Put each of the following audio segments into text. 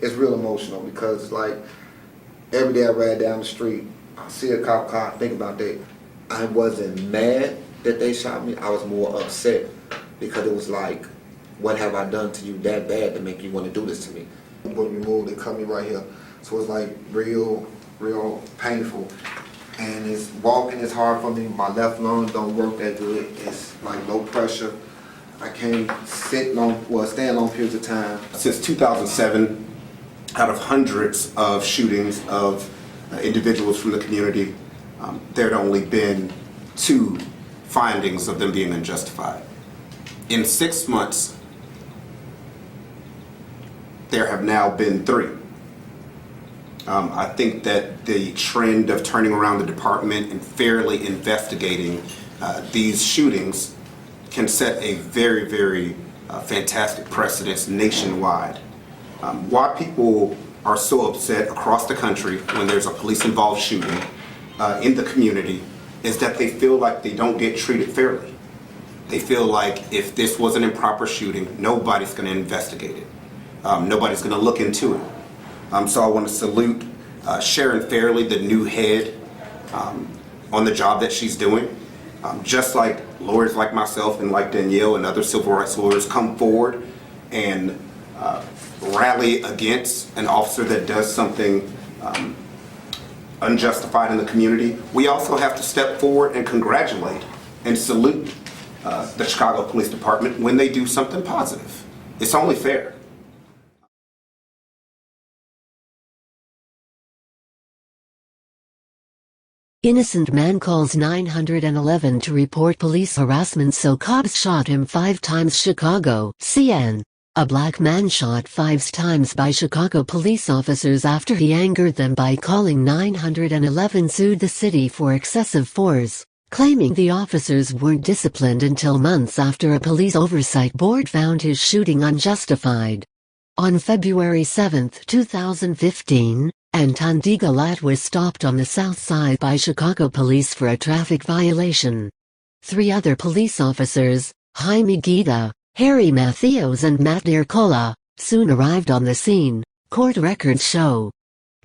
it's real emotional because like every day I ride down the street, I see a cop car, think about that. I wasn't mad that they shot me. I was more upset because it was like, what have I done to you that bad to make you want to do this to me? When we moved, they cut me right here. So it's like real painful. And it's walking is hard for me. My left lung don't work that good. It's like low pressure. I can't stand long periods of time. Since 2007, out of hundreds of shootings of individuals from the community, there had only been 2 findings of them being unjustified. In 6 months, there have now been 3. I think that the trend of turning around the department and fairly investigating these shootings can set a very fantastic precedence nationwide. Why people are so upset across the country when there's a police-involved shooting in the community is that they feel like they don't get treated fairly. They feel like if this was an improper shooting, nobody's going to investigate it. Nobody's going to look into it. So I want to salute Sharon Fairley, the new head, on the job that she's doing. Just like lawyers like myself and like Danielle and other civil rights lawyers come forward and rally against an officer that does something unjustified in the community, we also have to step forward and congratulate and salute the Chicago Police Department when they do something positive. It's only fair. Innocent man calls 911 to report police harassment, so cops shot him 5 times. Chicago, CN. A black man shot 5 times by Chicago police officers after he angered them by calling 911. Sued the city for excessive force, claiming the officers weren't disciplined until months after a police oversight board found his shooting unjustified. On February 7, 2015, Anton Galat was stopped on the south side by Chicago police for a traffic violation. 3 other police officers, Jaime Guida, Harry Matthews and Matt Dircola, soon arrived on the scene, court records show.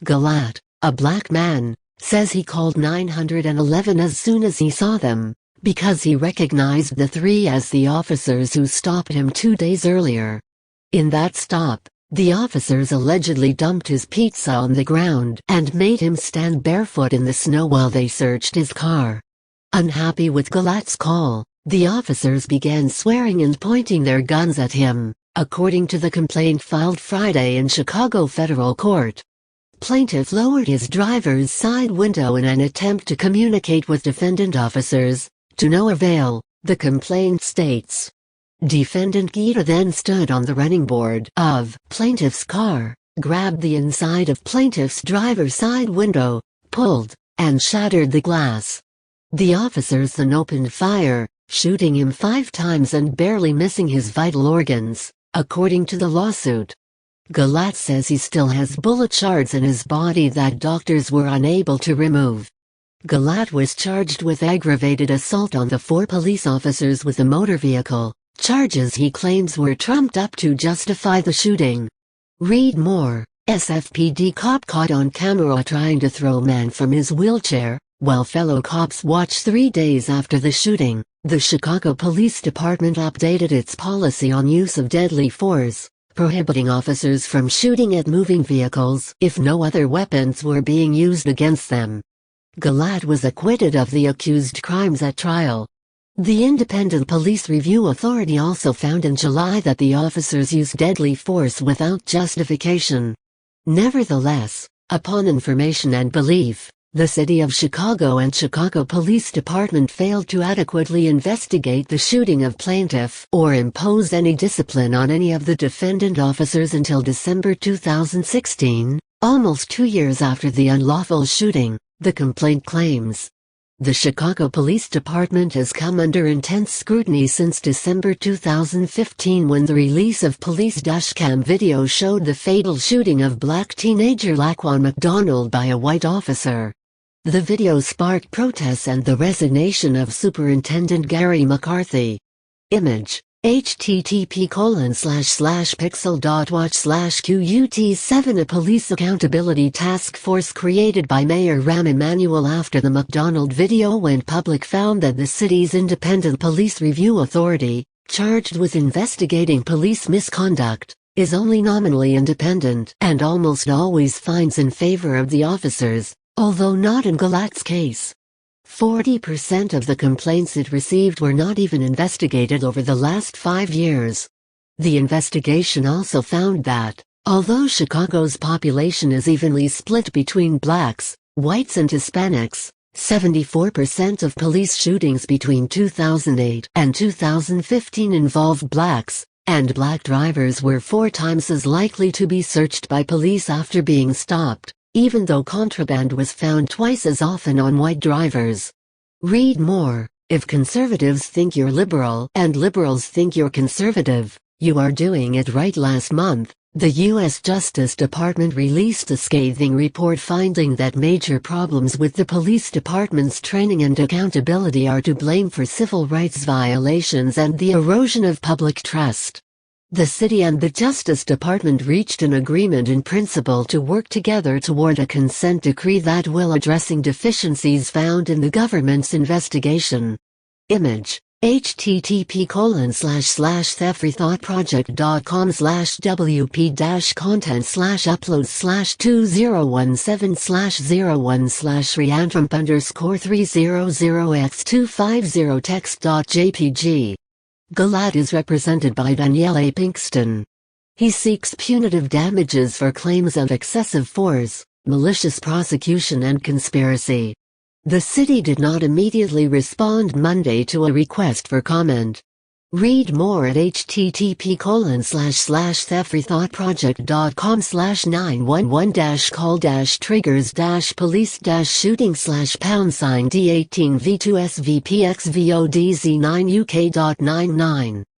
Galat, a black man, says he called 911 as soon as he saw them, because he recognized the 3 as the officers who stopped him 2 days earlier. In that stop, the officers allegedly dumped his pizza on the ground and made him stand barefoot in the snow while they searched his car. Unhappy with Galat's call, the officers began swearing and pointing their guns at him, according to the complaint filed Friday in Chicago federal court. Plaintiff lowered his driver's side window in an attempt to communicate with defendant officers, to no avail, the complaint states. Defendant Guida then stood on the running board of plaintiff's car, grabbed the inside of plaintiff's driver's side window, pulled, and shattered the glass. The officers then opened fire, shooting him 5 times and barely missing his vital organs, according to the lawsuit. Galat says he still has bullet shards in his body that doctors were unable to remove. Galat was charged with aggravated assault on the 4 police officers with a motor vehicle, charges he claims were trumped up to justify the shooting. Read more. SFPD cop caught on camera trying to throw man from his wheelchair, while fellow cops watch 3 days after the shooting. The Chicago Police Department updated its policy on use of deadly force, prohibiting officers from shooting at moving vehicles if no other weapons were being used against them. Galat was acquitted of the accused crimes at trial. The Independent Police Review Authority also found in July that the officers used deadly force without justification. Nevertheless, upon information and belief, the City of Chicago and Chicago Police Department failed to adequately investigate the shooting of plaintiff or impose any discipline on any of the defendant officers until December 2016, almost 2 years after the unlawful shooting, the complaint claims. The Chicago Police Department has come under intense scrutiny since December 2015 when the release of police dashcam video showed the fatal shooting of black teenager Laquan McDonald by a white officer. The video sparked protests and the resignation of Superintendent Gary McCarthy. Image http://pixel.watch/QUT7 A police accountability task force created by Mayor Rahm Emanuel after the McDonald video went public found that the city's independent police review authority, charged with investigating police misconduct, is only nominally independent and almost always finds in favor of the officers, although not in Galat's case. 40% of the complaints it received were not even investigated over the last 5 years. The investigation also found that, although Chicago's population is evenly split between blacks, whites and Hispanics, 74% of police shootings between 2008 and 2015 involved blacks, and black drivers were 4 times as likely to be searched by police after being stopped, even though contraband was found twice as often on white drivers. Read more. If conservatives think you're liberal and liberals think you're conservative, you are doing it right. Last month, the U.S. Justice Department released a scathing report finding that major problems with the police department's training and accountability are to blame for civil rights violations and the erosion of public trust. The city and the Justice Department reached an agreement in principle to work together toward a consent decree that will addressing deficiencies found in the government's investigation. Image: http://thefreethought project.com/wp-content/upload/2001-7/01/reanfrom_300x250text.jpg. Galat is represented by Daniele Pinkston. He seeks punitive damages for claims of excessive force, malicious prosecution and conspiracy. The city did not immediately respond Monday to a request for comment. Read more at http://thefreethought project.com/911-call-triggers-police-shooting/#D18V2SVPXVODZ9UK.99